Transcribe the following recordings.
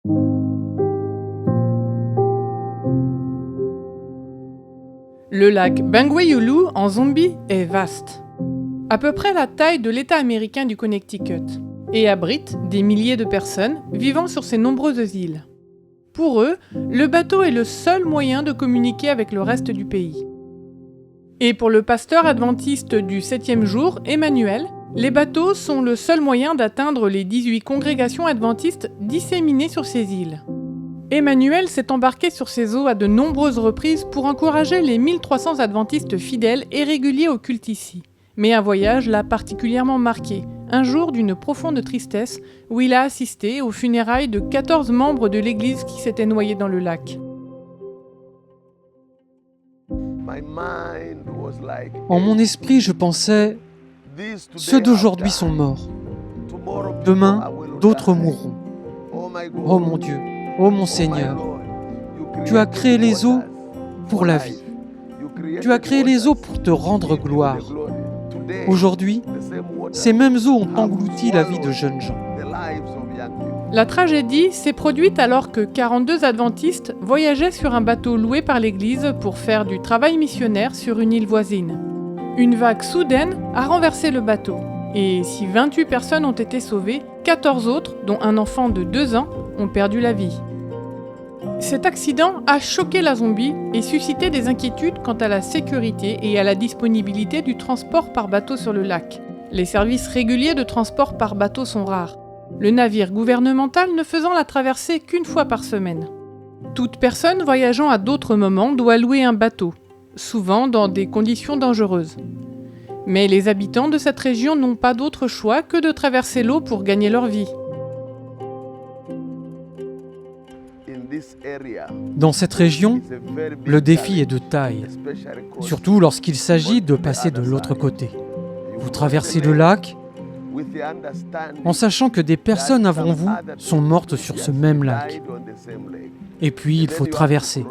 Le lac Bangweolo en Zambie est vaste. À peu près la taille de l'État américain du Connecticut, et abrite des milliers de personnes vivant sur ces nombreuses îles. Pour eux, le bateau est le seul moyen de communiquer avec le reste du pays. Et pour le pasteur adventiste du 7e jour, Emmanuel, les bateaux sont le seul moyen d'atteindre les 18 congrégations adventistes disséminées sur ces îles. Emmanuel s'est embarqué sur ces eaux à de nombreuses reprises pour encourager les 1300 adventistes fidèles et réguliers au culte ici. Mais un voyage l'a particulièrement marqué, un jour d'une profonde tristesse où il a assisté aux funérailles de 14 membres de l'église qui s'étaient noyés dans le lac. En mon esprit, je pensais, ceux d'aujourd'hui sont morts. Demain, d'autres mourront. Oh mon Dieu, oh mon Seigneur, tu as créé les eaux pour la vie. Tu as créé les eaux pour te rendre gloire. Aujourd'hui, ces mêmes eaux ont englouti la vie de jeunes gens. La tragédie s'est produite alors que 42 adventistes voyageaient sur un bateau loué par l'église pour faire du travail missionnaire sur une île voisine. Une vague soudaine a renversé le bateau. Et si 28 personnes ont été sauvées, 14 autres, dont un enfant de 2 ans, ont perdu la vie. Cet accident a choqué la Zambie et suscité des inquiétudes quant à la sécurité et à la disponibilité du transport par bateau sur le lac. Les services réguliers de transport par bateau sont rares, le navire gouvernemental ne faisant la traversée qu'une fois par semaine. Toute personne voyageant à d'autres moments doit louer un bateau, souvent dans des conditions dangereuses. Mais les habitants de cette région n'ont pas d'autre choix que de traverser l'eau pour gagner leur vie. Dans cette région, le défi est de taille, surtout lorsqu'il s'agit de passer de l'autre côté. Vous traversez le lac en sachant que des personnes avant vous sont mortes sur ce même lac. Et puis, il faut traverser.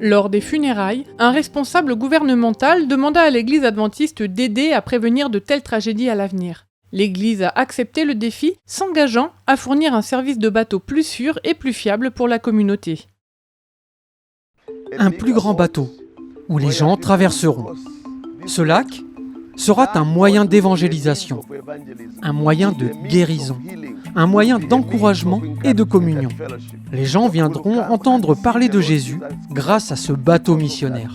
Lors des funérailles, un responsable gouvernemental demanda à l'église adventiste d'aider à prévenir de telles tragédies à l'avenir. L'église a accepté le défi, s'engageant à fournir un service de bateau plus sûr et plus fiable pour la communauté. Un plus grand bateau, où les gens traverseront. Ce lac sera un moyen d'évangélisation, un moyen de guérison, un moyen d'encouragement et de communion. Les gens viendront entendre parler de Jésus grâce à ce bateau missionnaire.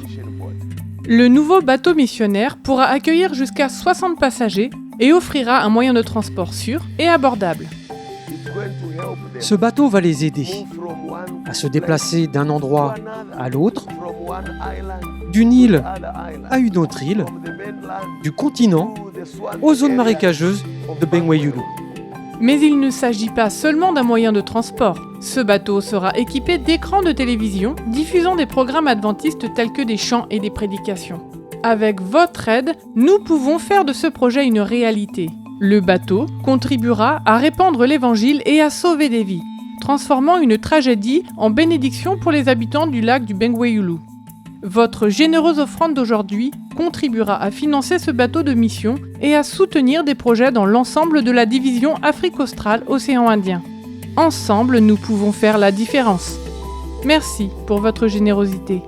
Le nouveau bateau missionnaire pourra accueillir jusqu'à 60 passagers et offrira un moyen de transport sûr et abordable. Ce bateau va les aider à se déplacer d'un endroit à l'autre, d'une île à une autre île, du continent aux zones marécageuses de Bangweolo. Mais il ne s'agit pas seulement d'un moyen de transport. Ce bateau sera équipé d'écrans de télévision diffusant des programmes adventistes tels que des chants et des prédications. Avec votre aide, nous pouvons faire de ce projet une réalité. Le bateau contribuera à répandre l'évangile et à sauver des vies, transformant une tragédie en bénédiction pour les habitants du lac du Bangweolo. Votre généreuse offrande d'aujourd'hui contribuera à financer ce bateau de mission et à soutenir des projets dans l'ensemble de la division Afrique australe Océan Indien. Ensemble, nous pouvons faire la différence. Merci pour votre générosité.